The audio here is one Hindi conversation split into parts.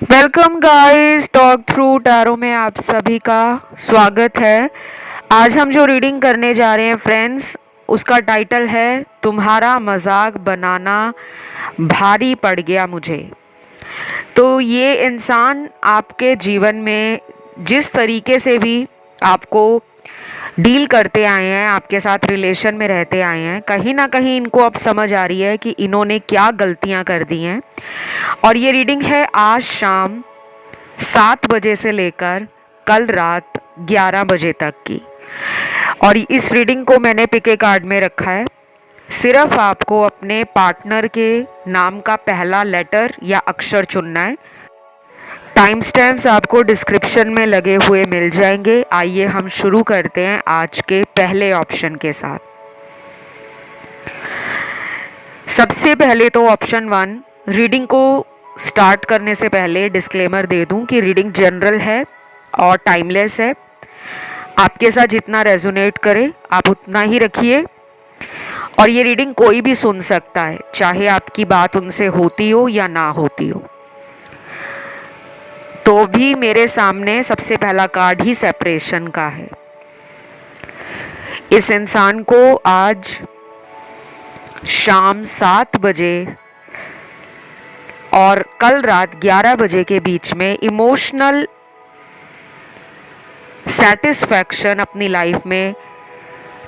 Welcome guys, talk through tarot में आप सभी का स्वागत है। आज हम जो रीडिंग करने जा रहे हैं फ्रेंड्स, उसका टाइटल है तुम्हारा मजाक बनाना भारी पड़ गया मुझे। तो ये इंसान आपके जीवन में जिस तरीके से भी आपको डील करते आए हैं, आपके साथ रिलेशन में रहते आए हैं, कहीं ना कहीं इनको अब समझ आ रही है कि इन्होंने क्या गलतियां कर दी हैं। और ये रीडिंग है आज शाम 7 बजे से लेकर कल रात 11 बजे तक की। और इस रीडिंग को मैंने पिके कार्ड में रखा है। सिर्फ आपको अपने पार्टनर के नाम का पहला लेटर या अक्षर चुनना है। टाइम स्टैम्प्स आपको डिस्क्रिप्शन में लगे हुए मिल जाएंगे। आइए हम शुरू करते हैं आज के पहले ऑप्शन के साथ। सबसे पहले तो ऑप्शन 1। रीडिंग को स्टार्ट करने से पहले डिस्क्लेमर दे दूं कि रीडिंग जनरल है और टाइमलेस है। आपके साथ जितना रेजोनेट करे आप उतना ही रखिए। और ये रीडिंग कोई भी सुन सकता है, चाहे आपकी बात उनसे होती हो या ना होती हो। तो भी मेरे सामने सबसे पहला कार्ड ही सेपरेशन का है। इस इंसान को आज शाम 7 बजे और कल रात 11 बजे के बीच में इमोशनल सेटिस्फैक्शन अपनी लाइफ में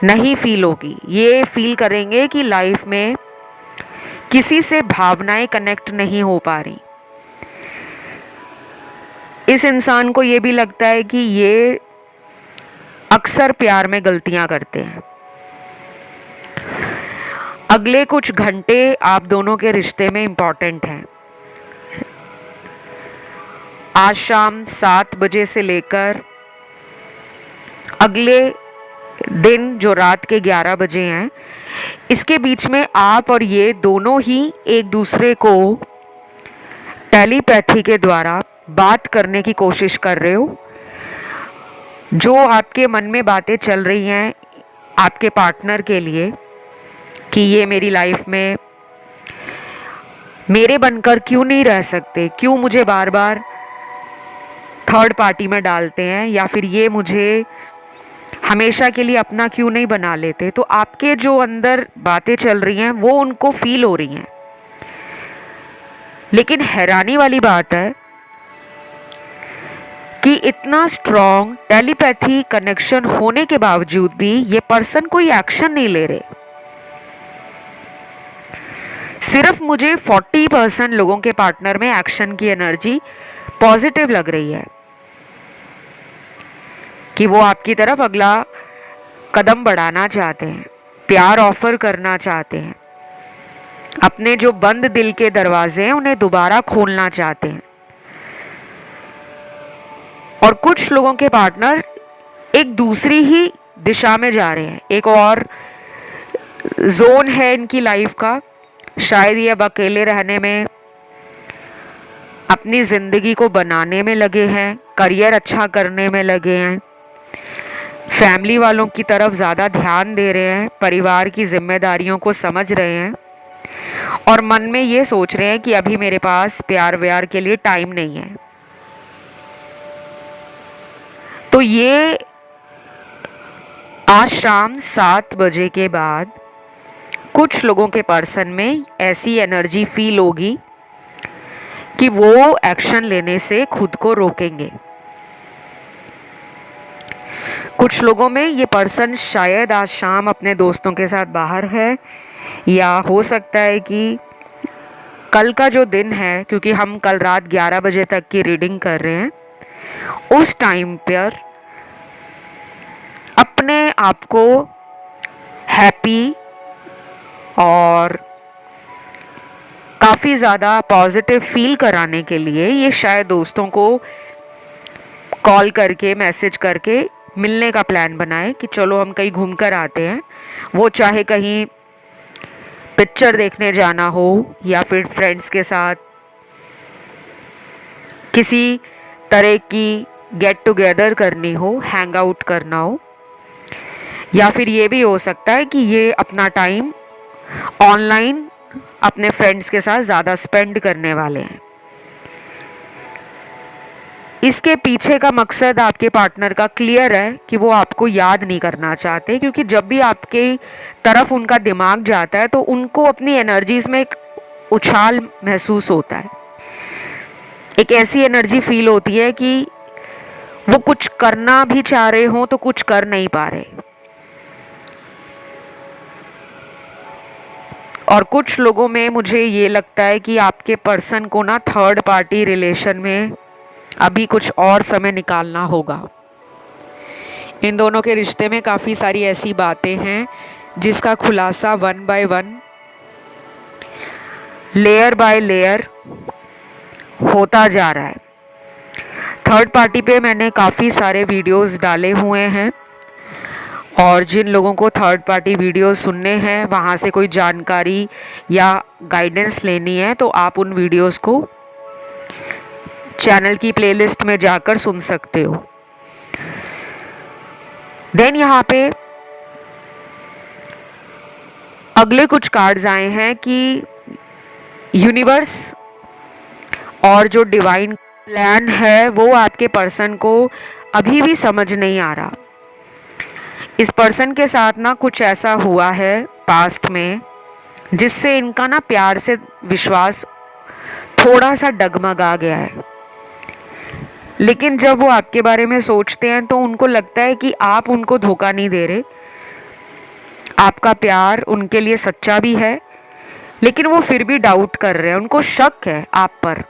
नहीं फील होगी। ये फील करेंगे कि लाइफ में किसी से भावनाएं कनेक्ट नहीं हो पा रही। इस इंसान को ये भी लगता है कि ये अक्सर प्यार में गलतियां करते हैं। अगले कुछ घंटे आप दोनों के रिश्ते में इंपॉर्टेंट हैं। आज शाम 7 बजे से लेकर अगले दिन जो रात के 11 बजे हैं, इसके बीच में आप और ये दोनों ही एक दूसरे को टेलीपैथी के द्वारा बात करने की कोशिश कर रहे हो। जो आपके मन में बातें चल रही हैं आपके पार्टनर के लिए कि ये मेरी लाइफ में मेरे बनकर क्यों नहीं रह सकते, क्यों मुझे बार बार थर्ड पार्टी में डालते हैं, या फिर ये मुझे हमेशा के लिए अपना क्यों नहीं बना लेते। तो आपके जो अंदर बातें चल रही हैं वो उनको फील हो रही हैं। लेकिन हैरानी वाली बात है कि इतना स्ट्रॉन्ग टेलीपैथी कनेक्शन होने के बावजूद भी ये पर्सन कोई एक्शन नहीं ले रहे। सिर्फ मुझे 40% लोगों के पार्टनर में एक्शन की एनर्जी पॉजिटिव लग रही है कि वो आपकी तरफ अगला कदम बढ़ाना चाहते हैं, प्यार ऑफर करना चाहते हैं, अपने जो बंद दिल के दरवाजे हैं उन्हें दोबारा खोलना चाहते हैं। और कुछ लोगों के पार्टनर एक दूसरी ही दिशा में जा रहे हैं, एक और जोन है इनकी लाइफ का। शायद ये अब अकेले रहने में, अपनी जिंदगी को बनाने में लगे हैं, करियर अच्छा करने में लगे हैं, फैमिली वालों की तरफ ज़्यादा ध्यान दे रहे हैं, परिवार की जिम्मेदारियों को समझ रहे हैं और मन में ये सोच रहे हैं कि अभी मेरे पास प्यार व्यार के लिए टाइम नहीं है। तो ये आज शाम 7 बजे के बाद कुछ लोगों के पर्सन में ऐसी एनर्जी फील होगी कि वो एक्शन लेने से खुद को रोकेंगे। कुछ लोगों में ये पर्सन शायद आज शाम अपने दोस्तों के साथ बाहर है, या हो सकता है कि कल का जो दिन है, क्योंकि हम कल रात 11 बजे तक की रीडिंग कर रहे हैं, उस टाइम पर अपने आप को हैप्पी और काफ़ी ज़्यादा पॉजिटिव फील कराने के लिए ये शायद दोस्तों को कॉल करके, मैसेज करके मिलने का प्लान बनाए कि चलो हम कहीं घूम कर आते हैं। वो चाहे कहीं पिक्चर देखने जाना हो, या फिर फ्रेंड्स के साथ किसी तरह की गेट टुगेदर करनी हो, हैंग आउट करना हो, या फिर ये भी हो सकता है कि ये अपना टाइम ऑनलाइन अपने फ्रेंड्स के साथ ज़्यादा स्पेंड करने वाले हैं। इसके पीछे का मकसद आपके पार्टनर का क्लियर है कि वो आपको याद नहीं करना चाहते, क्योंकि जब भी आपके तरफ उनका दिमाग जाता है तो उनको अपनी एनर्जीज में एक उछाल महसूस होता है, एक ऐसी एनर्जी फील होती है कि वो कुछ करना भी चाह रहे हो तो कुछ कर नहीं पा रहे। और कुछ लोगों में मुझे ये लगता है कि आपके पर्सन को ना थर्ड पार्टी रिलेशन में अभी कुछ और समय निकालना होगा। इन दोनों के रिश्ते में काफ़ी सारी ऐसी बातें हैं जिसका खुलासा one by one, layer by layer होता जा रहा है। थर्ड पार्टी पे मैंने काफ़ी सारे वीडियोस डाले हुए हैं, और जिन लोगों को थर्ड पार्टी वीडियो सुनने हैं, वहाँ से कोई जानकारी या गाइडेंस लेनी है, तो आप उन वीडियोस को चैनल की प्लेलिस्ट में जाकर सुन सकते हो। देन यहाँ पे अगले कुछ कार्ड्स आए हैं कि यूनिवर्स और जो डिवाइन प्लान है वो आपके पर्सन को अभी भी समझ नहीं आ रहा। इस पर्सन के साथ ना कुछ ऐसा हुआ है पास्ट में जिससे इनका ना प्यार से विश्वास थोड़ा सा डगमगा गया है। लेकिन जब वो आपके बारे में सोचते हैं तो उनको लगता है कि आप उनको धोखा नहीं दे रहे, आपका प्यार उनके लिए सच्चा भी है, लेकिन वो फिर भी डाउट कर रहे हैं, उनको शक है आप पर।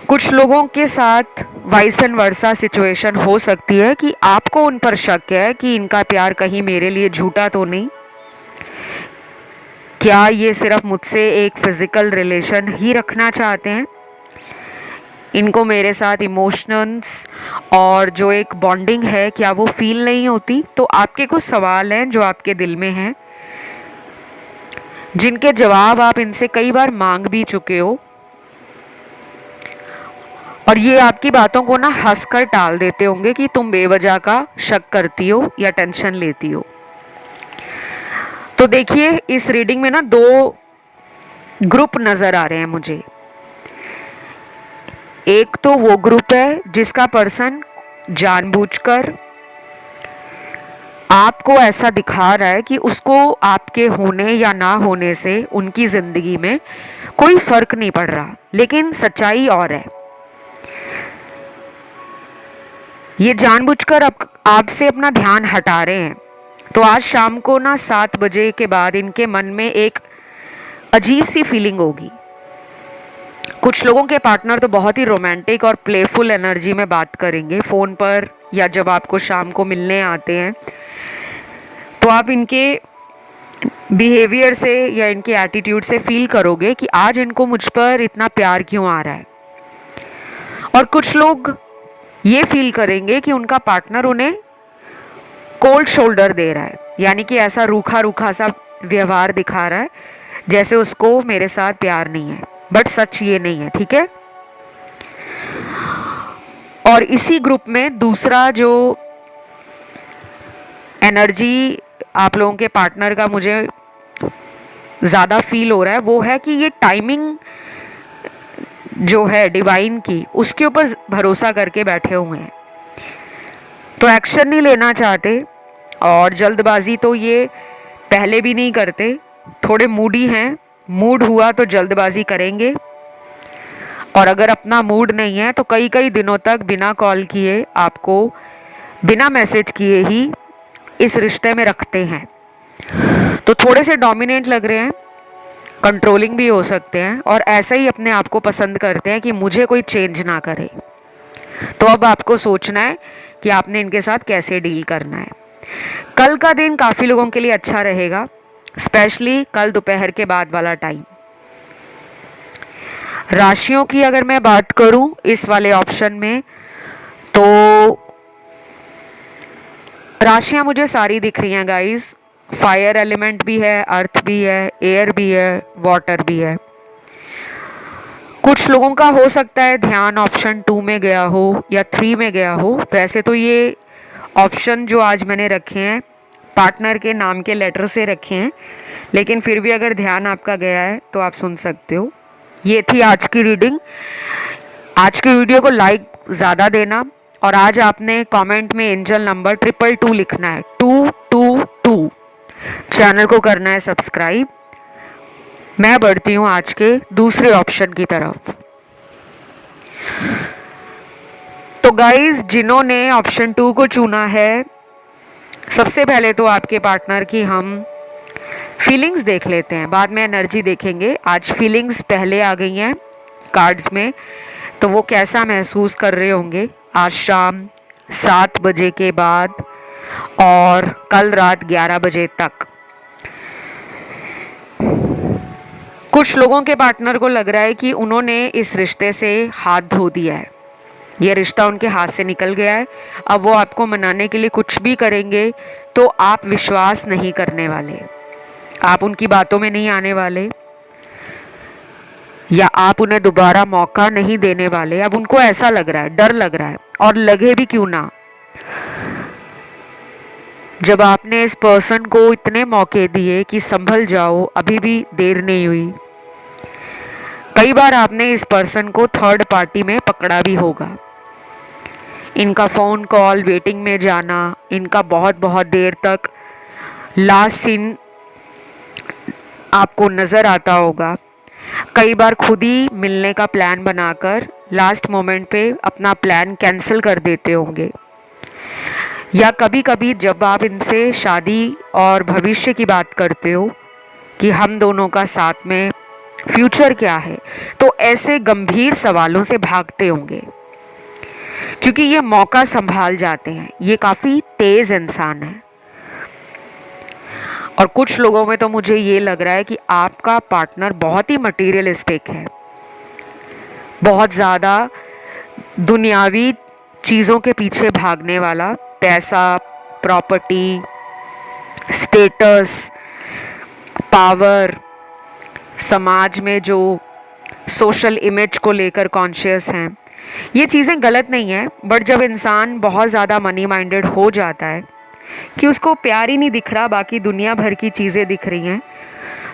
कुछ लोगों के साथ वाइस एंड वर्सा सिचुएशन हो सकती है कि आपको उन पर शक है कि इनका प्यार कहीं मेरे लिए झूठा तो नहीं, क्या ये सिर्फ मुझसे एक फिजिकल रिलेशन ही रखना चाहते हैं, इनको मेरे साथ इमोशंस और जो एक बॉन्डिंग है क्या वो फील नहीं होती। तो आपके कुछ सवाल हैं जो आपके दिल में हैं, जिनके जवाब आप इनसे कई बार मांग भी चुके हो, और ये आपकी बातों को ना हंसकर टाल देते होंगे कि तुम बेवजह का शक करती हो या टेंशन लेती हो। तो देखिए, इस रीडिंग में ना दो ग्रुप नज़र आ रहे हैं मुझे। एक तो वो ग्रुप है जिसका पर्सन जानबूझकर आपको ऐसा दिखा रहा है कि उसको आपके होने या ना होने से उनकी ज़िंदगी में कोई फ़र्क नहीं पड़ रहा, लेकिन सच्चाई और है। ये जानबूझकर आपसे अपना ध्यान हटा रहे हैं। तो आज शाम को ना 7 बजे के बाद इनके मन में एक अजीब सी फीलिंग होगी। कुछ लोगों के पार्टनर तो बहुत ही रोमांटिक और प्लेफुल एनर्जी में बात करेंगे फ़ोन पर, या जब आपको शाम को मिलने आते हैं तो आप इनके बिहेवियर से या इनके एटीट्यूड से फील करोगे कि आज इनको मुझ पर इतना प्यार क्यों आ रहा है। और कुछ लोग ये फील करेंगे कि उनका पार्टनर उन्हें कोल्ड शोल्डर दे रहा है, यानी कि ऐसा रूखा रूखा सा व्यवहार दिखा रहा है जैसे उसको मेरे साथ प्यार नहीं है। बट सच ये नहीं है, ठीक है। और इसी ग्रुप में दूसरा जो एनर्जी आप लोगों के पार्टनर का मुझे ज़्यादा फील हो रहा है वो है कि ये टाइमिंग जो है डिवाइन की, उसके ऊपर भरोसा करके बैठे हुए हैं। तो एक्शन नहीं लेना चाहते, और जल्दबाजी तो ये पहले भी नहीं करते, थोड़े मूडी हैं। मूड हुआ तो जल्दबाजी करेंगे, और अगर अपना मूड नहीं है तो कई कई दिनों तक बिना कॉल किए, आपको बिना मैसेज किए ही इस रिश्ते में रखते हैं। तो थोड़े से डोमिनेंट लग रहे हैं, कंट्रोलिंग भी हो सकते हैं, और ऐसा ही अपने आप को पसंद करते हैं कि मुझे कोई चेंज ना करे। तो अब आपको सोचना है कि आपने इनके साथ कैसे डील करना है। कल का दिन काफ़ी लोगों के लिए अच्छा रहेगा, स्पेशली कल दोपहर के बाद वाला टाइम। राशियों की अगर मैं बात करूं इस वाले ऑप्शन में, तो राशियां मुझे सारी दिख रही हैं गाइस। फायर एलिमेंट भी है, अर्थ भी है, एयर भी है, वाटर भी है। कुछ लोगों का हो सकता है ध्यान ऑप्शन 2 में गया हो या 3 में गया हो। वैसे तो ये ऑप्शन जो आज मैंने रखे हैं पार्टनर के नाम के लेटर से रखे हैं, लेकिन फिर भी अगर ध्यान आपका गया है तो आप सुन सकते हो। ये थी आज की रीडिंग। आज की वीडियो को लाइक ज़्यादा देना और आज आपने कमेंट में एंजल नंबर 222 लिखना है, 222। चैनल को करना है सब्सक्राइब। मैं बढ़ती हूँ आज के दूसरे ऑप्शन की तरफ। तो गाइज, जिन्होंने ऑप्शन 2 को चुना है, सबसे पहले तो आपके पार्टनर की हम फीलिंग्स देख लेते हैं, बाद में एनर्जी देखेंगे। आज फीलिंग्स पहले आ गई हैं कार्ड्स में, तो वो कैसा महसूस कर रहे होंगे आज शाम 7 बजे के बाद और कल रात 11 बजे तक। कुछ लोगों के पार्टनर को लग रहा है कि उन्होंने इस रिश्ते से हाथ धो दिया है, यह रिश्ता उनके हाथ से निकल गया है। अब वो आपको मनाने के लिए कुछ भी करेंगे तो आप विश्वास नहीं करने वाले, आप उनकी बातों में नहीं आने वाले, या आप उन्हें दोबारा मौका नहीं देने वाले। अब उनको ऐसा लग रहा है, डर लग रहा है, और लगे भी क्यों ना, जब आपने इस पर्सन को इतने मौके दिए कि संभल जाओ, अभी भी देर नहीं हुई। कई बार आपने इस पर्सन को थर्ड पार्टी में पकड़ा भी होगा। इनका फ़ोन कॉल वेटिंग में जाना, इनका बहुत बहुत देर तक लास्ट सीन आपको नज़र आता होगा। कई बार खुद ही मिलने का प्लान बनाकर लास्ट मोमेंट पे अपना प्लान कैंसिल कर देते होंगे। या कभी कभी जब आप इनसे शादी और भविष्य की बात करते हो कि हम दोनों का साथ में फ्यूचर क्या है, तो ऐसे गंभीर सवालों से भागते होंगे, क्योंकि ये मौका संभाल जाते हैं। ये काफ़ी तेज़ इंसान है। और कुछ लोगों में तो मुझे ये लग रहा है कि आपका पार्टनर बहुत ही मटीरियलिस्टिक है, बहुत ज़्यादा दुनियावी चीज़ों के पीछे भागने वाला, पैसा, प्रॉपर्टी, स्टेटस, पावर, समाज में जो सोशल इमेज को लेकर कॉन्शियस हैं। ये चीज़ें गलत नहीं है, बट जब इंसान बहुत ज़्यादा मनी माइंडेड हो जाता है कि उसको प्यार ही नहीं दिख रहा, बाकी दुनिया भर की चीज़ें दिख रही हैं,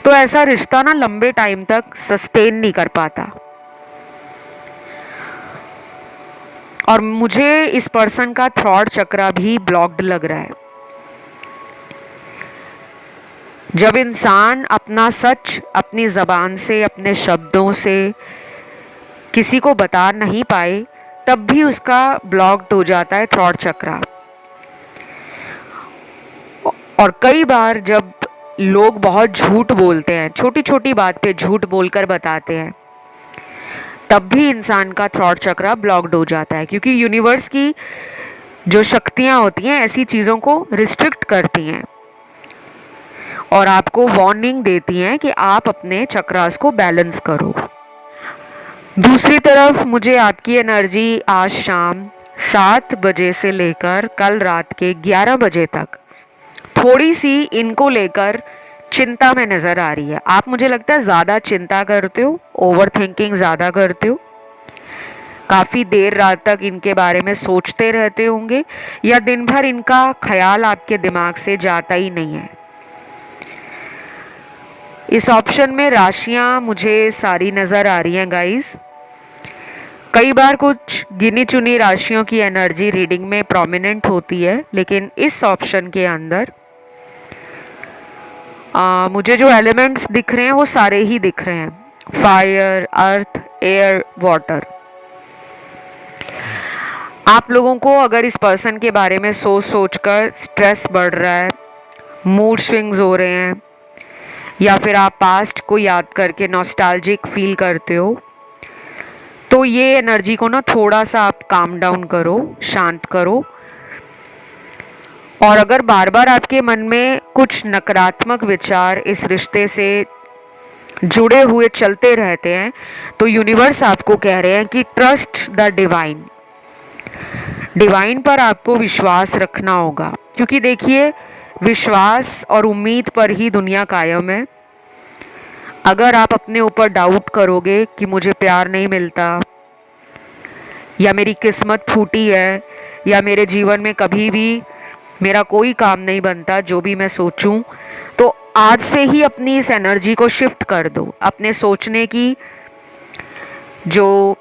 तो ऐसा रिश्ता ना लंबे टाइम तक सस्टेन नहीं कर पाता। और मुझे इस पर्सन का थॉट चक्रा भी ब्लॉक्ड लग रहा है। जब इंसान अपना सच अपनी ज़बान से, अपने शब्दों से किसी को बता नहीं पाए, तब भी उसका ब्लॉक्ड हो जाता है थॉट चक्रा। और कई बार जब लोग बहुत झूठ बोलते हैं, छोटी छोटी बात पे झूठ बोलकर बताते हैं, तब भी इंसान का थॉट चक्रा ब्लॉक्ड हो जाता है, क्योंकि यूनिवर्स की जो शक्तियाँ होती हैं ऐसी चीज़ों को रिस्ट्रिक्ट करती हैं और आपको वार्निंग देती हैं कि आप अपने चक्रास को बैलेंस करो। दूसरी तरफ मुझे आपकी एनर्जी आज शाम 7 बजे से लेकर कल रात के 11 बजे तक थोड़ी सी इनको लेकर चिंता में नज़र आ रही है। आप, मुझे लगता है, ज़्यादा चिंता करते हो, ओवर थिंकिंग ज़्यादा करते हो, काफ़ी देर रात तक इनके बारे में सोचते रहते होंगे, या दिन भर इनका ख्याल आपके दिमाग से जाता ही नहीं है। इस ऑप्शन में राशियाँ मुझे सारी नज़र आ रही हैं गाइस। कई बार कुछ गिनी चुनी राशियों की एनर्जी रीडिंग में प्रोमिनेंट होती है, लेकिन इस ऑप्शन के अंदर मुझे जो एलिमेंट्स दिख रहे हैं वो सारे ही दिख रहे हैं, फायर, अर्थ, एयर, वाटर। आप लोगों को अगर इस पर्सन के बारे में सोच सोच कर स्ट्रेस बढ़ रहा है, मूड स्विंग्स हो रहे हैं, या फिर आप पास्ट को याद करके नॉस्टैल्जिक फील करते हो, तो ये एनर्जी को ना थोड़ा सा आप काम डाउन करो, शांत करो। और अगर बार बार आपके मन में कुछ नकारात्मक विचार इस रिश्ते से जुड़े हुए चलते रहते हैं, तो यूनिवर्स आपको कह रहे हैं कि ट्रस्ट द डिवाइन। डिवाइन पर आपको विश्वास रखना होगा, क्योंकि देखिए, विश्वास और उम्मीद पर ही दुनिया कायम है। अगर आप अपने ऊपर डाउट करोगे कि मुझे प्यार नहीं मिलता, या मेरी किस्मत फूटी है, या मेरे जीवन में कभी भी मेरा कोई काम नहीं बनता जो भी मैं सोचूं, तो आज से ही अपनी इस एनर्जी को शिफ्ट कर दो। अपने सोचने की जो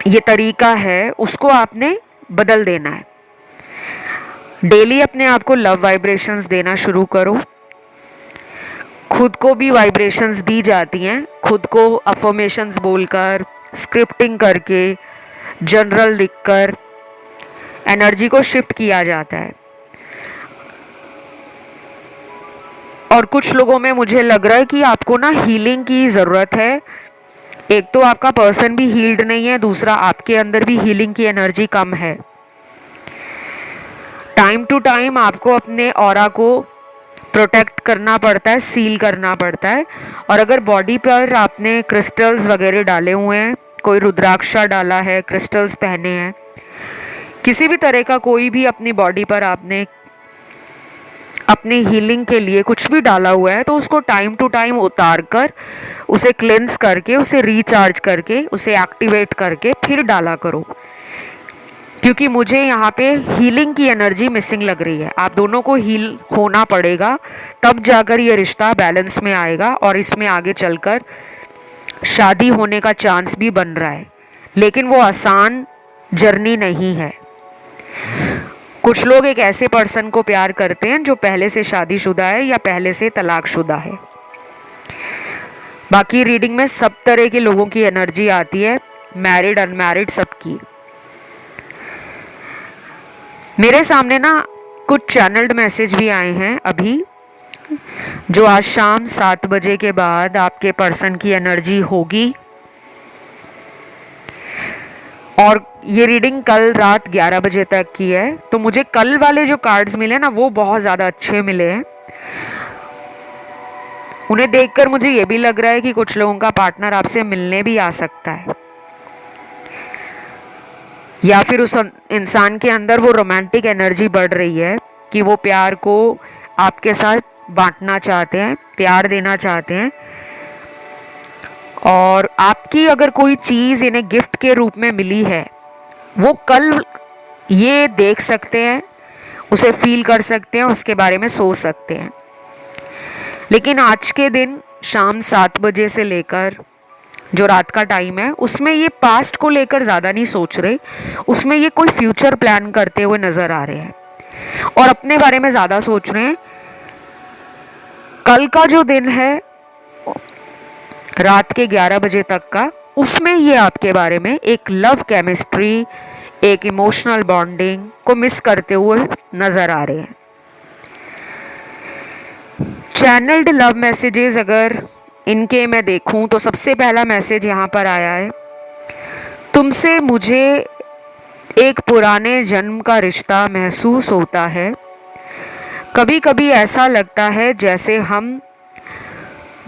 ये तरीका है उसको आपने बदल देना है। डेली अपने आप को लव वाइब्रेशंस देना शुरू करो। खुद को भी वाइब्रेशंस दी जाती हैं, खुद को अफर्मेशंस बोलकर, स्क्रिप्टिंग करके, जनरल लिखकर एनर्जी को शिफ्ट किया जाता है। और कुछ लोगों में मुझे लग रहा है कि आपको ना हीलिंग की ज़रूरत है। एक तो आपका पर्सन भी हील्ड नहीं है, दूसरा आपके अंदर भी हीलिंग की एनर्जी कम है। टाइम टू टाइम आपको अपने ऑरा को प्रोटेक्ट करना पड़ता है, सील करना पड़ता है। और अगर बॉडी पर आपने क्रिस्टल्स वगैरह डाले हुए हैं, कोई रुद्राक्षा डाला है, क्रिस्टल्स पहने हैं, किसी भी तरह का कोई भी अपनी बॉडी पर आपने अपनी हीलिंग के लिए कुछ भी डाला हुआ है, तो उसको टाइम टू टाइम उतार कर, उसे क्लेंस करके, उसे रिचार्ज करके, उसे एक्टिवेट करके फिर डाला करो। क्योंकि मुझे यहाँ पे हीलिंग की एनर्जी मिसिंग लग रही है। आप दोनों को हील होना पड़ेगा, तब जाकर ये रिश्ता बैलेंस में आएगा और इसमें आगे चलकर शादी होने का चांस भी बन रहा है। लेकिन वो आसान जर्नी नहीं है। कुछ लोग एक ऐसे पर्सन को प्यार करते हैं जो पहले से शादीशुदा है या पहले से तलाकशुदा है। बाकी रीडिंग में सब तरह के लोगों की एनर्जी आती है, मैरिड अनमैरिड सबकी। मेरे सामने ना कुछ चैनल्ड मैसेज भी आए हैं अभी, जो आज शाम 7 बजे के बाद आपके पर्सन की एनर्जी होगी। और ये रीडिंग कल रात 11 बजे तक की है। तो मुझे कल वाले जो कार्ड्स मिले ना, वो बहुत ज़्यादा अच्छे मिले हैं। उन्हें देखकर मुझे ये भी लग रहा है कि कुछ लोगों का पार्टनर आपसे मिलने भी आ सकता है, या फिर उस इंसान के अंदर वो रोमांटिक एनर्जी बढ़ रही है कि वो प्यार को आपके साथ बांटना चाहते हैं, प्यार देना चाहते हैं। और आपकी अगर कोई चीज़ इन्हें गिफ्ट के रूप में मिली है, वो कल ये देख सकते हैं, उसे फील कर सकते हैं, उसके बारे में सोच सकते हैं। लेकिन आज के दिन शाम 7 बजे से लेकर जो रात का टाइम है, उसमें ये पास्ट को लेकर ज़्यादा नहीं सोच रहे, उसमें ये कोई फ्यूचर प्लान करते हुए नज़र आ रहे हैं और अपने बारे में ज़्यादा सोच रहे हैं। कल का जो दिन है रात के 11 बजे तक का, उसमें ये आपके बारे में एक लव केमिस्ट्री, एक इमोशनल बॉन्डिंग को मिस करते हुए नज़र आ रहे हैं। चैनल्ड लव मैसेजेस अगर इनके मैं देखूं तो सबसे पहला मैसेज यहाँ पर आया है, तुमसे मुझे एक पुराने जन्म का रिश्ता महसूस होता है। कभी कभी ऐसा लगता है जैसे हम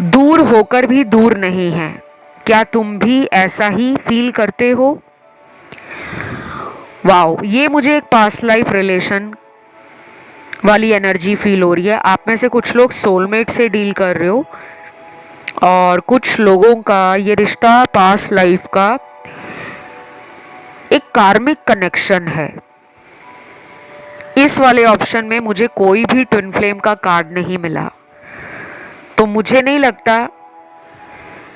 दूर होकर भी दूर नहीं हैं। क्या तुम भी ऐसा ही फील करते हो? वाओ, ये मुझे एक पास्ट लाइफ रिलेशन वाली एनर्जी फील हो रही है। आप में से कुछ लोग सोलमेट से डील कर रहे हो और कुछ लोगों का ये रिश्ता पास्ट लाइफ का एक कार्मिक कनेक्शन है। इस वाले ऑप्शन में मुझे कोई भी ट्विन फ्लेम का कार्ड नहीं मिला, तो मुझे नहीं लगता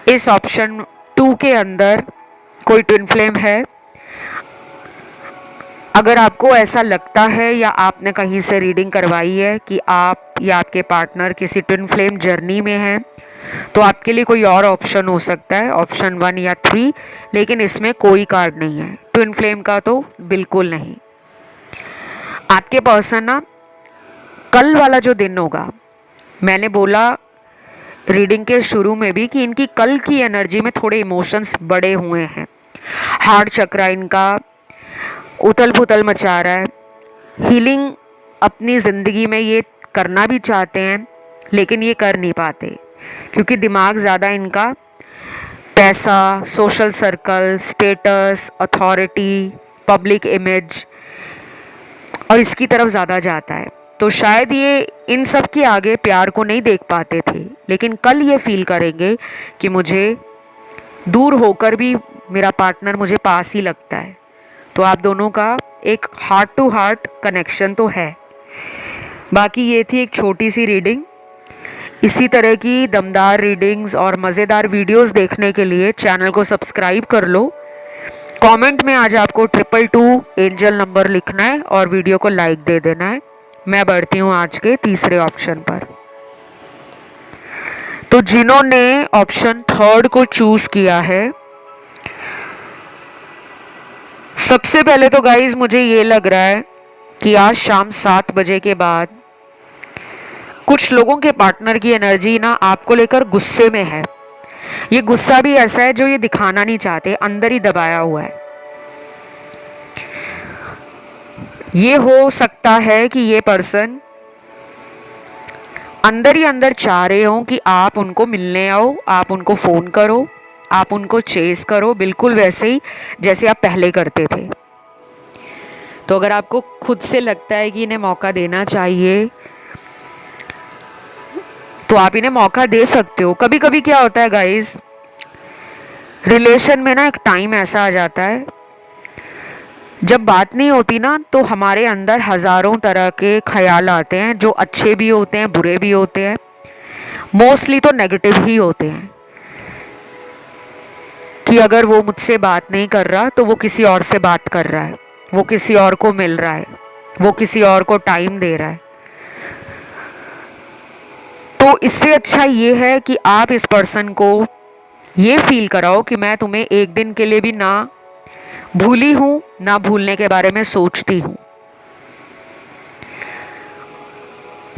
इस ऑप्शन 2 के अंदर कोई ट्विन फ्लेम है। अगर आपको ऐसा लगता है या आपने कहीं से रीडिंग करवाई है कि आप या आपके पार्टनर किसी ट्विन फ्लेम जर्नी में हैं, तो आपके लिए कोई और ऑप्शन हो सकता है, ऑप्शन 1 या 3, लेकिन इसमें कोई कार्ड नहीं है ट्विन फ्लेम का, तो बिल्कुल नहीं। आपके पर्सन ना कल वाला जो दिन होगा, मैंने बोला रीडिंग के शुरू में भी कि इनकी कल की एनर्जी में थोड़े इमोशंस बढ़े हुए हैं। हार्ट चक्रा इनका उथल पुथल मचा रहा है। हीलिंग अपनी ज़िंदगी में ये करना भी चाहते हैं, लेकिन ये कर नहीं पाते क्योंकि दिमाग ज़्यादा इनका पैसा, social circle, status, authority, public image और इसकी तरफ ज़्यादा जाता है। तो शायद ये इन सब के आगे प्यार को नहीं देख पाते थे, लेकिन कल ये फील करेंगे कि मुझे दूर होकर भी मेरा पार्टनर मुझे पास ही लगता है। तो आप दोनों का एक हार्ट टू हार्ट कनेक्शन तो है। बाकी ये थी एक छोटी सी रीडिंग। इसी तरह की दमदार रीडिंग्स और मज़ेदार वीडियोस देखने के लिए चैनल को सब्सक्राइब कर लो कमेंट में आज आपको 222 एंजल नंबर लिखना है और वीडियो को लाइक दे देना है। मैं बढ़ती हूँ आज के तीसरे ऑप्शन पर। तो जिन्होंने ऑप्शन थर्ड को चूज किया है, सबसे पहले तो गाइज मुझे ये लग रहा है कि आज शाम 7 बजे के बाद कुछ लोगों के पार्टनर की एनर्जी ना आपको लेकर गुस्से में है। ये गुस्सा भी ऐसा है जो ये दिखाना नहीं चाहते, अंदर ही दबाया हुआ है। ये हो सकता है कि ये पर्सन अंदर ही अंदर चाह रहे हो कि आप उनको मिलने आओ, आप उनको फ़ोन करो, आप उनको चेस करो, बिल्कुल वैसे ही जैसे आप पहले करते थे। तो अगर आपको खुद से लगता है कि इन्हें मौका देना चाहिए तो आप इन्हें मौका दे सकते हो। कभी कभी क्या होता है गाइस, रिलेशन में ना एक टाइम ऐसा आ जाता है जब बात नहीं होती ना, तो हमारे अंदर हज़ारों तरह के ख्याल आते हैं, जो अच्छे भी होते हैं, बुरे भी होते हैं, मोस्टली तो नेगेटिव ही होते हैं। कि अगर वो मुझसे बात नहीं कर रहा तो वो किसी और से बात कर रहा है, वो किसी और को मिल रहा है, वो किसी और को टाइम दे रहा है। तो इससे अच्छा ये है कि आप इस पर्सन को ये फील कराओ कि मैं तुम्हें एक दिन के लिए भी ना भूली हूं, ना भूलने के बारे में सोचती हूं।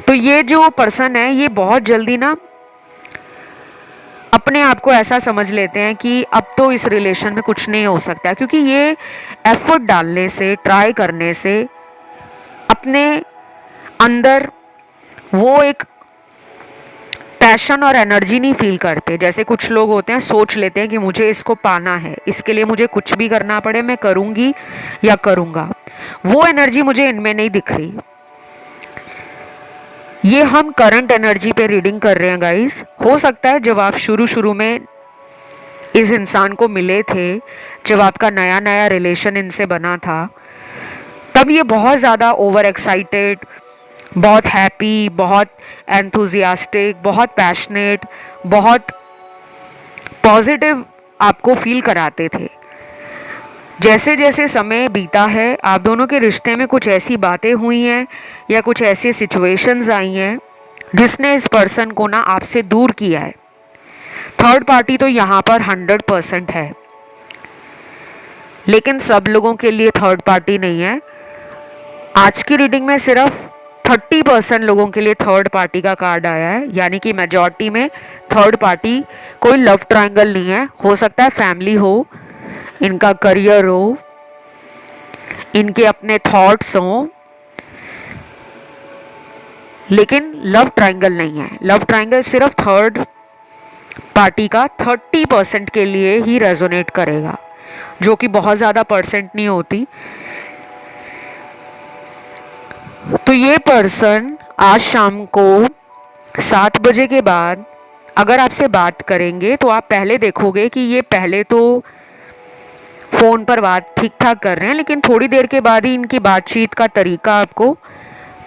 तो ये जो पर्सन है ये बहुत जल्दी ना अपने आप को ऐसा समझ लेते हैं कि अब तो इस रिलेशन में कुछ नहीं हो सकता, क्योंकि ये एफर्ट डालने से, ट्राई करने से अपने अंदर वो एक पैशन और एनर्जी नहीं फील करते। जैसे कुछ लोग होते हैं, सोच लेते हैं कि मुझे इसको पाना है, इसके लिए मुझे कुछ भी करना पड़े मैं करूँगी या करूँगा। वो एनर्जी मुझे इनमें नहीं दिख रही। ये हम करंट एनर्जी पे रीडिंग कर रहे हैं गाइस। हो सकता है जब आप शुरू में इस इंसान को मिले थे, जब आपका नया नया रिलेशन इनसे बना था, तब ये बहुत ज़्यादा ओवर एक्साइटेड, बहुत हैप्पी, बहुत एंथुजियास्टिक, बहुत पैशनेट, बहुत पॉजिटिव आपको फील कराते थे। जैसे जैसे समय बीता है, आप दोनों के रिश्ते में कुछ ऐसी बातें हुई हैं या कुछ ऐसी सिचुएशंस आई हैं जिसने इस पर्सन को ना आपसे दूर किया है। थर्ड पार्टी तो यहाँ पर 100% है, लेकिन सब लोगों के लिए थर्ड पार्टी नहीं है। आज की रीडिंग में सिर्फ 30% लोगों के लिए थर्ड पार्टी का कार्ड आया है, यानी कि मेजॉरिटी में थर्ड पार्टी कोई लव ट्रायंगल नहीं है। हो सकता है फैमिली हो, इनका करियर हो, इनके अपने थॉट्स हों, लेकिन लव ट्रायंगल नहीं है। लव ट्रायंगल सिर्फ थर्ड पार्टी का 30% के लिए ही रेजोनेट करेगा, जो कि बहुत ज़्यादा परसेंट नहीं होती। तो ये पर्सन आज शाम को 7 बजे के बाद अगर आपसे बात करेंगे तो आप पहले देखोगे कि ये पहले तो फ़ोन पर बात ठीक ठाक कर रहे हैं, लेकिन थोड़ी देर के बाद ही इनकी बातचीत का तरीका आपको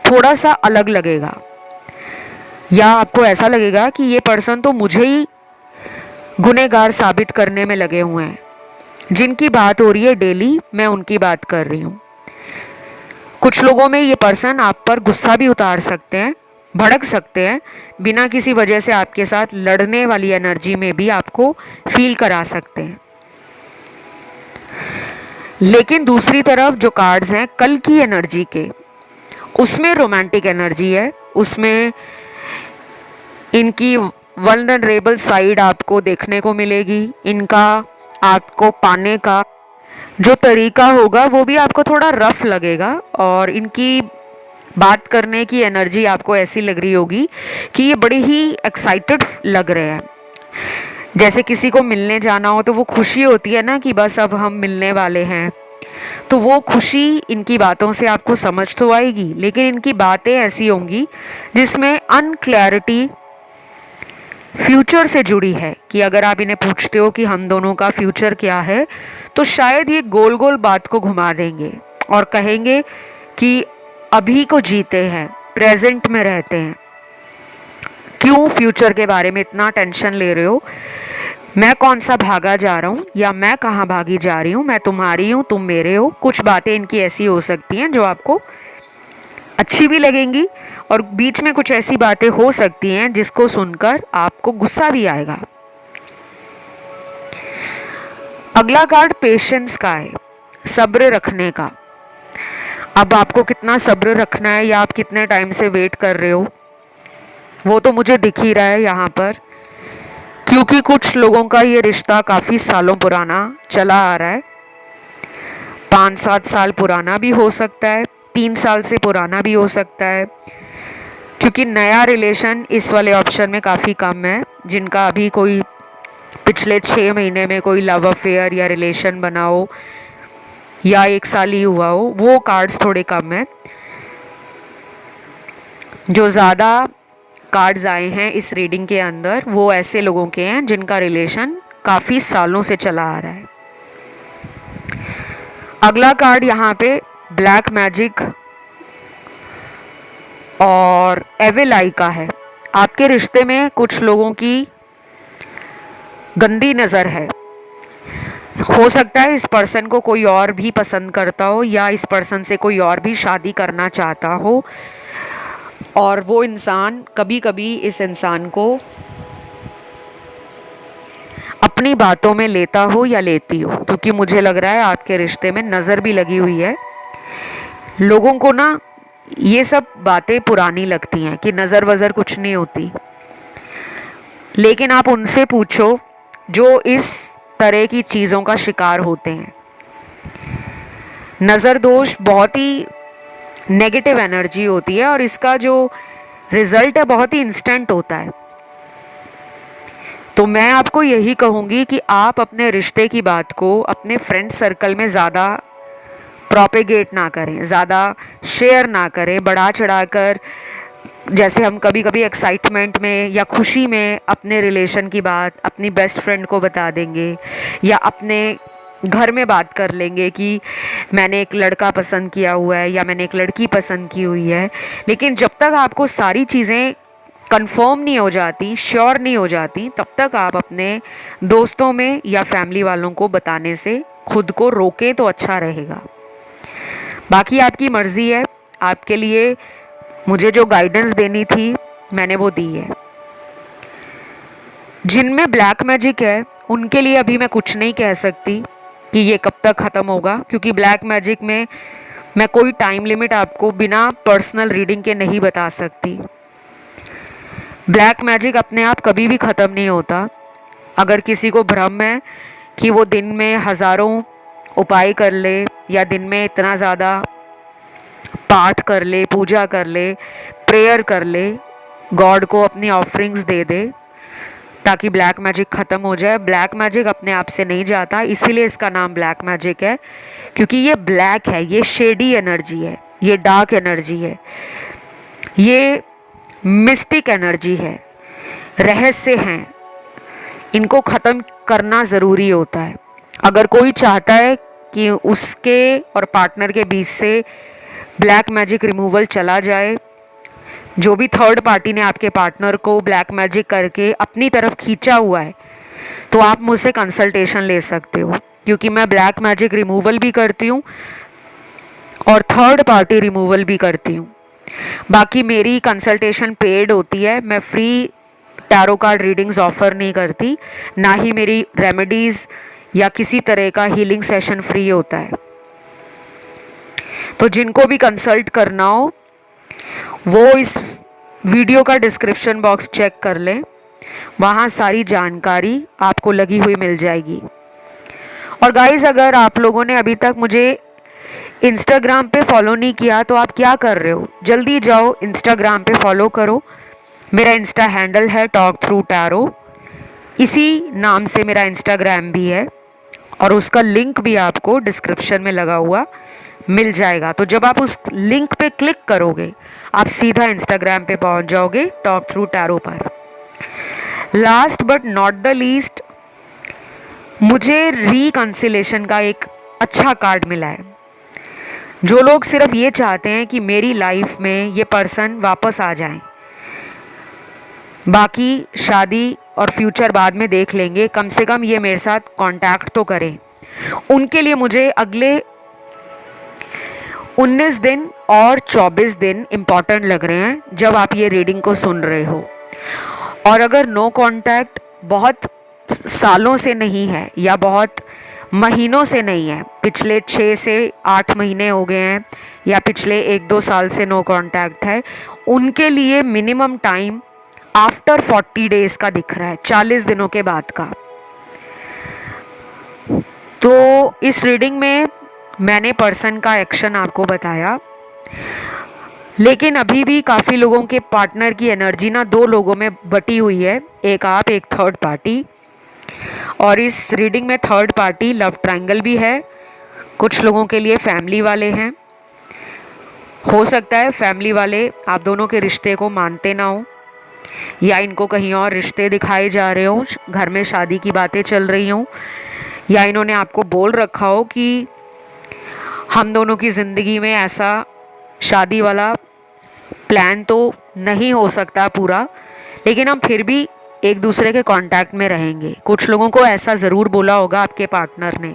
थोड़ा सा अलग लगेगा, या आपको ऐसा लगेगा कि ये पर्सन तो मुझे ही गुनहगार साबित करने में लगे हुए हैं। जिनकी बात हो रही है डेली, मैं उनकी बात कर रही हूँ। कुछ लोगों में ये पर्सन आप पर गुस्सा भी उतार सकते हैं, भड़क सकते हैं, बिना किसी वजह से आपके साथ लड़ने वाली एनर्जी में भी आपको फील करा सकते हैं। लेकिन दूसरी तरफ जो कार्ड्स हैं कल की एनर्जी के, उसमें रोमांटिक एनर्जी है, उसमें इनकी वल्नरेबल साइड आपको देखने को मिलेगी। इनका आपको पाने का जो तरीका होगा वो भी आपको थोड़ा रफ लगेगा, और इनकी बात करने की एनर्जी आपको ऐसी लग रही होगी कि ये बड़े ही एक्साइटेड लग रहे हैं। जैसे किसी को मिलने जाना हो तो वो खुशी होती है ना कि बस अब हम मिलने वाले हैं, तो वो खुशी इनकी बातों से आपको समझ तो आएगी, लेकिन इनकी बातें ऐसी होंगी जिसमें अनक्लैरिटी फ्यूचर से जुड़ी है। कि अगर आप इन्हें पूछते हो कि हम दोनों का फ्यूचर क्या है, तो शायद ये गोल गोल बात को घुमा देंगे और कहेंगे कि अभी को जीते हैं, प्रेजेंट में रहते हैं, क्यों फ्यूचर के बारे में इतना टेंशन ले रहे हो। मैं कौन सा भागा जा रहा हूँ या मैं कहाँ भागी जा रही हूँ, मैं तुम्हारी हूँ तुम मेरे हो। कुछ बातें इनकी ऐसी हो सकती हैं जो आपको अच्छी भी लगेंगी और बीच में कुछ ऐसी बातें हो सकती हैं जिसको सुनकर आपको गुस्सा भी आएगा। अगला कार्ड पेशेंस का है, सब्र रखने का। अब आपको कितना सब्र रखना है या आप कितने टाइम से वेट कर रहे हो वो तो मुझे दिख ही रहा है यहाँ पर, क्योंकि कुछ लोगों का ये रिश्ता काफ़ी सालों पुराना चला आ रहा है। 5-7 साल पुराना भी हो सकता है, 3 साल से पुराना भी हो सकता है, क्योंकि नया रिलेशन इस वाले ऑप्शन में काफ़ी कम है। जिनका अभी कोई पिछले 6 महीने में कोई लव अफेयर या रिलेशन बना हो या 1 साल ही हुआ हो, वो कार्ड्स थोड़े कम हैं। जो ज़्यादा कार्ड्स आए हैं इस रीडिंग के अंदर वो ऐसे लोगों के हैं जिनका रिलेशन काफ़ी सालों से चला आ रहा है। अगला कार्ड यहाँ पे ब्लैक मैजिक और एविल आई का है। आपके रिश्ते में कुछ लोगों की गंदी नज़र है। हो सकता है इस पर्सन को कोई और भी पसंद करता हो या इस पर्सन से कोई और भी शादी करना चाहता हो, और वो इंसान कभी कभी इस इंसान को अपनी बातों में लेता हो या लेती हो, क्योंकि मुझे लग रहा है आपके रिश्ते में नज़र भी लगी हुई है। लोगों को ना ये सब बातें पुरानी लगती हैं कि नज़र वज़र कुछ नहीं होती, लेकिन आप उनसे पूछो जो इस तरह की चीज़ों का शिकार होते हैं। नज़र दोष बहुत ही नेगेटिव एनर्जी होती है और इसका जो रिज़ल्ट है बहुत ही इंस्टेंट होता है। तो मैं आपको यही कहूँगी कि आप अपने रिश्ते की बात को अपने फ्रेंड सर्कल में ज़्यादा प्रोपेगेट ना करें, ज़्यादा शेयर ना करें, बढ़ा चढ़ाकर। जैसे हम कभी कभी एक्साइटमेंट में या खुशी में अपने रिलेशन की बात अपनी बेस्ट फ्रेंड को बता देंगे या अपने घर में बात कर लेंगे कि मैंने एक लड़का पसंद किया हुआ है या मैंने एक लड़की पसंद की हुई है। लेकिन जब तक आपको सारी चीज़ें कंफर्म नहीं हो जाती, श्योर नहीं हो जाती, तब तक आप अपने दोस्तों में या फैमिली वालों को बताने से खुद को रोकें तो अच्छा रहेगा। बाकी आपकी मर्ज़ी है। आपके लिए मुझे जो गाइडेंस देनी थी मैंने वो दी है। जिनमें ब्लैक मैजिक है उनके लिए अभी मैं कुछ नहीं कह सकती कि ये कब तक ख़त्म होगा, क्योंकि ब्लैक मैजिक में मैं कोई टाइम लिमिट आपको बिना पर्सनल रीडिंग के नहीं बता सकती। ब्लैक मैजिक अपने आप कभी भी ख़त्म नहीं होता। अगर किसी को भ्रम है कि वो दिन में हज़ारों उपाय कर ले या दिन में इतना ज़्यादा पाठ कर ले, पूजा कर ले, प्रेयर कर ले, गॉड को अपनी ऑफरिंग्स दे दे ताकि ब्लैक मैजिक ख़त्म हो जाए, ब्लैक मैजिक अपने आप से नहीं जाता। इसीलिए इसका नाम ब्लैक मैजिक है, क्योंकि ये ब्लैक है, ये शेडी एनर्जी है, ये डार्क एनर्जी है, ये मिस्टिक एनर्जी है, रहस्य हैं। इनको ख़त्म करना ज़रूरी होता है। अगर कोई चाहता है कि उसके और पार्टनर के बीच से ब्लैक मैजिक रिमूवल चला जाए, जो भी थर्ड पार्टी ने आपके पार्टनर को ब्लैक मैजिक करके अपनी तरफ खींचा हुआ है, तो आप मुझसे कंसल्टेशन ले सकते हो, क्योंकि मैं ब्लैक मैजिक रिमूवल भी करती हूँ और थर्ड पार्टी रिमूवल भी करती हूँ। बाकी मेरी कंसल्टेशन पेड होती है, मैं free tarot card readings offer नहीं करती, ना ही मेरी रेमेडीज़ या किसी तरह का हीलिंग सेशन फ्री होता है। तो जिनको भी कंसल्ट करना हो वो इस वीडियो का डिस्क्रिप्शन बॉक्स चेक कर लें, वहाँ सारी जानकारी आपको लगी हुई मिल जाएगी। और गाइस, अगर आप लोगों ने अभी तक मुझे इंस्टाग्राम पे फॉलो नहीं किया तो आप क्या कर रहे हो, जल्दी जाओ इंस्टाग्राम पे फॉलो करो। मेरा इंस्टा हैंडल है टॉक थ्रू टैरो, इसी नाम से मेरा इंस्टाग्राम भी है और उसका लिंक भी आपको डिस्क्रिप्शन में लगा हुआ मिल जाएगा। तो जब आप उस लिंक पे क्लिक करोगे आप सीधा इंस्टाग्राम पे पहुंच जाओगे टॉक थ्रू टैरो पर। Last but not the least, मुझे रिकंसिलेशन का एक अच्छा कार्ड मिला है। जो लोग सिर्फ ये चाहते हैं कि मेरी लाइफ में ये पर्सन वापस आ जाए, बाकी शादी और फ्यूचर बाद में देख लेंगे, कम से कम ये मेरे साथ कांटेक्ट तो करें। उनके लिए मुझे अगले 19 दिन और 24 दिन इम्पॉर्टेंट लग रहे हैं जब आप ये रीडिंग को सुन रहे हो। और अगर नो कांटेक्ट बहुत सालों से नहीं है या बहुत महीनों से नहीं है, पिछले 6 से 8 महीने हो गए हैं या पिछले 1-2 साल से नो कांटेक्ट है, उनके लिए मिनिमम टाइम आफ्टर 40 डेज का दिख रहा है, 40 दिनों के बाद का। तो इस रीडिंग में मैंने पर्सन का एक्शन आपको बताया, लेकिन अभी भी काफ़ी लोगों के पार्टनर की एनर्जी ना 2 लोगों में बटी हुई है, एक आप एक थर्ड पार्टी। और इस रीडिंग में थर्ड पार्टी लव ट्रायंगल भी है, कुछ लोगों के लिए फैमिली वाले हैं। हो सकता है फैमिली वाले आप दोनों के रिश्ते को मानते ना हो या इनको कहीं और रिश्ते दिखाए जा रहे हो, घर में शादी की बातें चल रही हों, या इन्होंने आपको बोल रखा हो कि हम दोनों की ज़िंदगी में ऐसा शादी वाला प्लान तो नहीं हो सकता पूरा, लेकिन हम फिर भी एक दूसरे के कांटेक्ट में रहेंगे। कुछ लोगों को ऐसा ज़रूर बोला होगा आपके पार्टनर ने,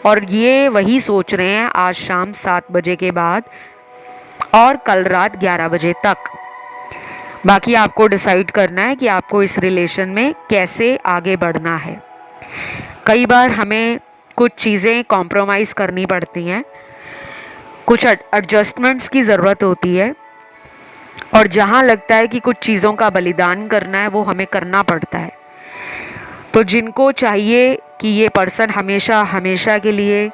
और ये वही सोच रहे हैं आज शाम 7 बजे के बाद और कल रात 11 बजे तक। बाकी आपको डिसाइड करना है कि आपको इस रिलेशन में कैसे आगे बढ़ना है। कई बार हमें कुछ चीज़ें कॉम्प्रोमाइज़ करनी पड़ती हैं, कुछ एडजस्टमेंट्स की ज़रूरत होती है, और जहाँ लगता है कि कुछ चीज़ों का बलिदान करना है वो हमें करना पड़ता है। तो जिनको चाहिए कि ये पर्सन हमेशा हमेशा के लिए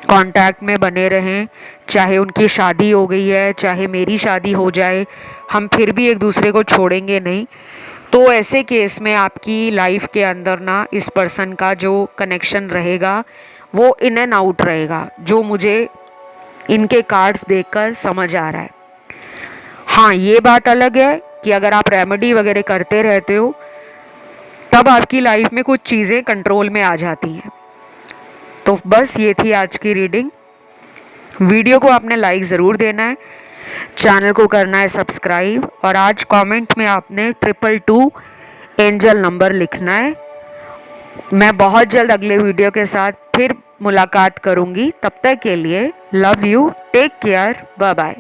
कांटेक्ट में बने रहें, चाहे उनकी शादी हो गई है चाहे मेरी शादी हो जाए, हम फिर भी एक दूसरे को छोड़ेंगे नहीं, तो ऐसे केस में आपकी लाइफ के अंदर ना इस पर्सन का जो कनेक्शन रहेगा वो इन एंड आउट रहेगा, जो मुझे इनके कार्ड्स देखकर समझ आ रहा है। हाँ, ये बात अलग है कि अगर आप रेमेडी वगैरह करते रहते हो तब आपकी लाइफ में कुछ चीज़ें कंट्रोल में आ जाती हैं। तो बस ये थी आज की रीडिंग। वीडियो को आपने लाइक ज़रूर देना है, चैनल को करना है सब्सक्राइब, और आज कमेंट में आपने 222 एंजल नंबर लिखना है। मैं बहुत जल्द अगले वीडियो के साथ फिर मुलाकात करूँगी, तब तक के लिए love you, take care, bye bye.